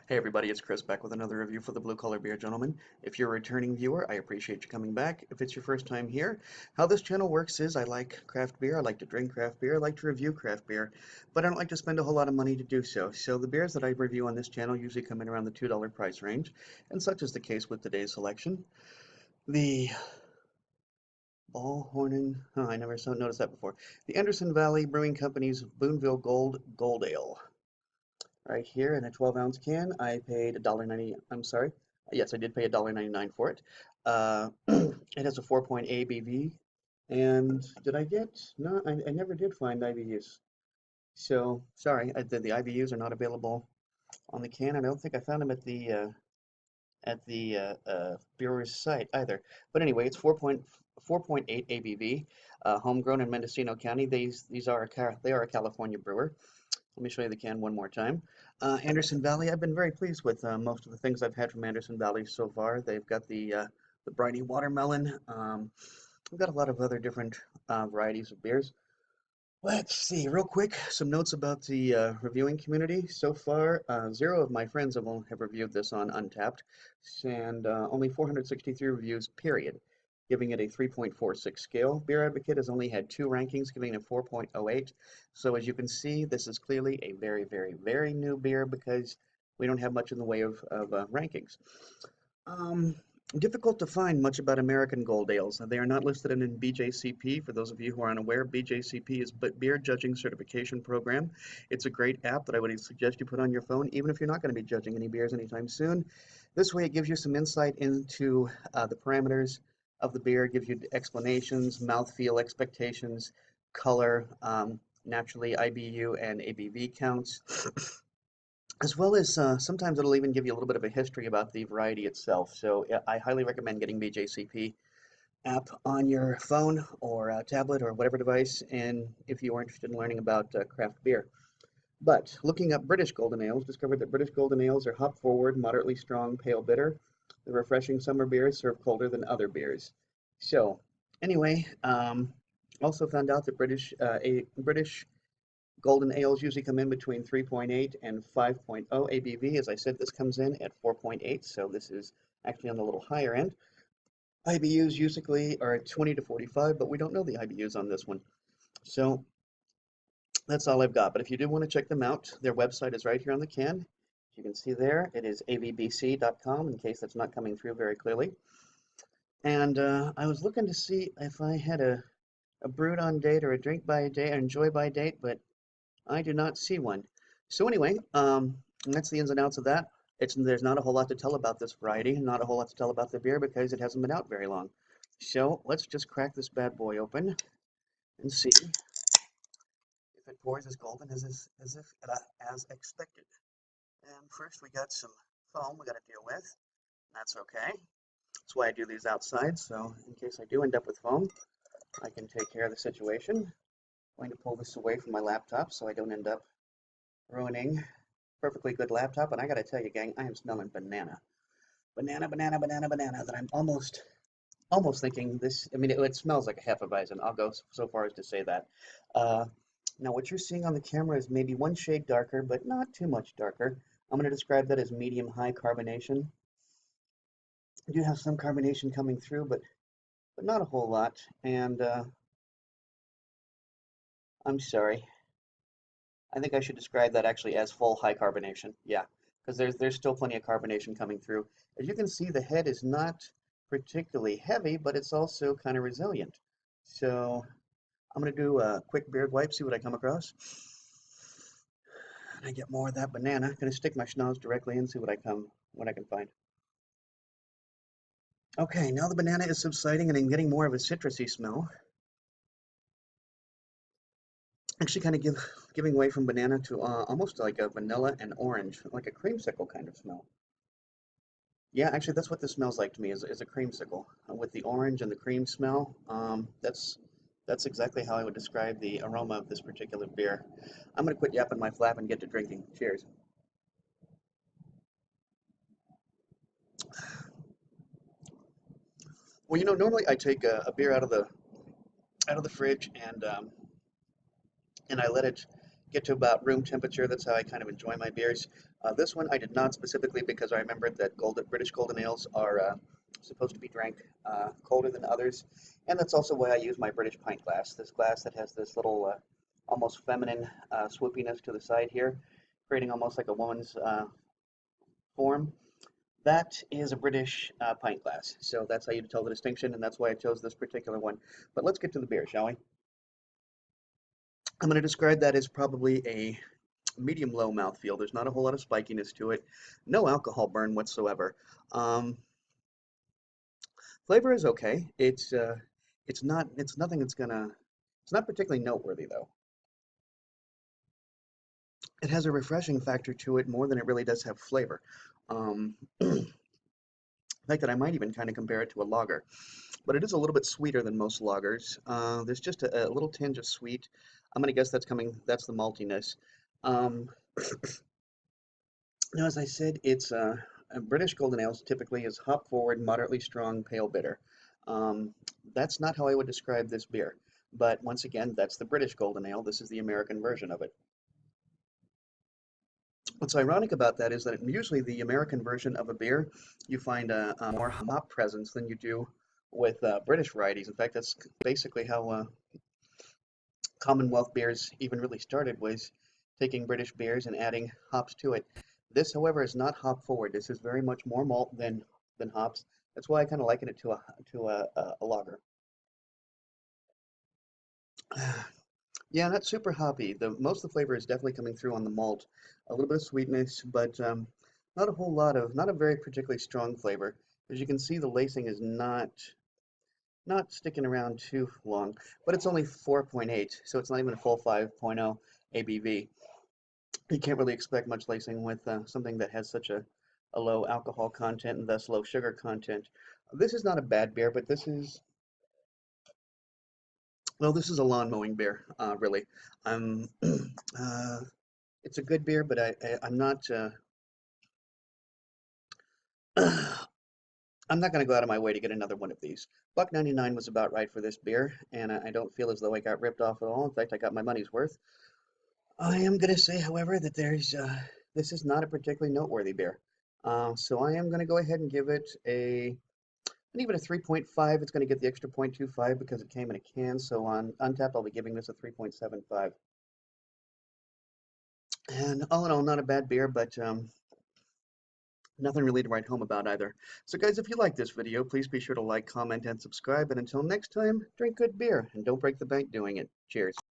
Hey everybody, it's Chris back with another review for the Blue Collar Beer Gentleman. If you're a returning viewer, I appreciate you coming back. If it's your first time here, how this channel works is I like craft beer, I like to drink craft beer, I like to review craft beer, but I don't like to spend a whole lot of money to do so. So the beers that I review on this channel usually come in around the $2 price range, and such is the case with today's selection. The I never noticed that before. The Anderson Valley Brewing Company's Boonville Gold Ale. Right here in a 12-ounce can, I paid $1.90. I'm sorry. Yes, I did pay $1.99 for it. It has a 4-point ABV. And did I get? No, I never did find IBUs. So sorry, the IBUs are not available on the can. I don't think I found them at the brewer's site either. But anyway, it's 4.8 ABV, homegrown in Mendocino County. They are a California brewer. Let me show you the can one more time. Anderson Valley, I've been very pleased with most of the things I've had from Anderson Valley so far. They've got the briny watermelon. We've got a lot of other different varieties of beers. Let's see, real quick, some notes about the reviewing community. So far, 0 of my friends have reviewed this on Untapped, and only 463 reviews, period, giving it a 3.46 scale. Beer Advocate has only had 2 rankings, giving it a 4.08. So as you can see, this is clearly a very, very, very new beer because we don't have much in the way of rankings. Um, Difficult to find much about American Gold Ales. They are not listed in BJCP. For those of you who are unaware, BJCP is Beer Judging Certification Program. It's a great app that I would suggest you put on your phone, even if you're not going to be judging any beers anytime soon. This way it gives you some insight into the parameters of the beer, gives you explanations, mouthfeel expectations, color, naturally IBU and ABV counts, as well as sometimes it'll even give you a little bit of a history about the variety itself. So yeah, I highly recommend getting BJCP app on your phone or tablet or whatever device, and if you are interested in learning about craft beer. But looking up British Golden Ales, discovered that British Golden Ales are hop forward, moderately strong, pale bitter. The refreshing summer beers serve colder than other beers. So anyway, also found out that British Golden ales usually come in between 3.8 and 5.0 ABV. As I said, this comes in at 4.8, so this is actually on the little higher end. IBUs usually are at 20 to 45, but we don't know the IBUs on this one. So that's all I've got. But if you do want to check them out, their website is right here on the can. You can see there, it is avbc.com in case that's not coming through very clearly. And I was looking to see if I had a brewed on date or a drink by date or enjoy by date, but I do not see one. So anyway, that's the ins and outs of that. There's not a whole lot to tell about this variety, not a whole lot to tell about the beer because it hasn't been out very long. So let's just crack this bad boy open and see if it pours as golden as expected. And first we got some foam we got to deal with. That's okay. That's why I do these outside, so in case I do end up with foam, I can take care of the situation. I'm going to pull this away from my laptop so I don't end up ruining perfectly good laptop. And I gotta tell you, gang, I am smelling banana. Banana, banana, banana, banana, that I'm almost thinking this. I mean, it smells like a Hefeweizen. I'll go so far as to say that. Uh, Now, what you're seeing on the camera is maybe one shade darker, but not too much darker. I'm going to describe that as medium-high carbonation. I do have some carbonation coming through, but not a whole lot. And I'm sorry. I think I should describe that actually as full high carbonation. Yeah, because there's still plenty of carbonation coming through. As you can see, the head is not particularly heavy, but it's also kind of resilient. So I'm going to do a quick beard wipe, see what I come across. And I get more of that banana. Going to stick my schnoz directly in, see what I can find. Okay, now the banana is subsiding and I'm getting more of a citrusy smell. Actually kind of giving way from banana to almost like a vanilla and orange, like a creamsicle kind of smell. Yeah, actually, that's what this smells like to me, is a creamsicle with the orange and the cream smell. That's exactly how I would describe the aroma of this particular beer. I'm going to quit yapping my flap and get to drinking. Cheers. Well, normally I take a beer out of the fridge and I let it get to about room temperature. That's how I kind of enjoy my beers. This one I did not specifically because I remembered that British golden ales are supposed to be drank colder than others, and that's also why I use my British pint glass. This glass that has this little almost feminine swoopiness to the side here, creating almost like a woman's form. That is a British pint glass, so that's how you tell the distinction, and that's why I chose this particular one. But let's get to the beer, shall we? I'm going to describe that as probably a medium-low mouthfeel. There's not a whole lot of spikiness to it. No alcohol burn whatsoever. Um, Flavor is okay. It's nothing that's gonna, it's not particularly noteworthy though. It has a refreshing factor to it more than it really does have flavor. In fact, that I might even kind of compare it to a lager, but it is a little bit sweeter than most lagers. There's just a little tinge of sweet. I'm gonna guess that's the maltiness. Um, Now, as I said, it's a British golden ale typically is hop forward, moderately strong, pale bitter. Um, that's not how I would describe this beer. But once again, that's the British golden ale. This is the American version of it. What's ironic about that is that usually the American version of a beer, you find a more hop presence than you do with British varieties. In fact, that's basically how Commonwealth beers even really started, was taking British beers and adding hops to it. This, however, is not hop forward. This is very much more malt than hops. That's why I kind of liken it to a lager. Yeah, not super hoppy. The most of the flavor is definitely coming through on the malt. A little bit of sweetness, but not a whole lot of, not a very particularly strong flavor. As you can see, the lacing is not sticking around too long, but it's only 4.8, so it's not even a full 5.0 ABV. You can't really expect much lacing with something that has such a low alcohol content and thus low sugar content. This is not a bad beer, but this is a lawn mowing beer, really. I'm, it's a good beer, but I'm not, I'm not going to go out of my way to get another one of these. Buck 99 was about right for this beer, and I don't feel as though I got ripped off at all. In fact, I got my money's worth. I am going to say, however, that this is not a particularly noteworthy beer. So I am going to go ahead and give it a 3.5. It's going to get the extra 0.25 because it came in a can. So on Untapped, I'll be giving this a 3.75. And all in all, not a bad beer, but nothing really to write home about either. So guys, if you like this video, please be sure to like, comment, and subscribe. And until next time, drink good beer and don't break the bank doing it. Cheers.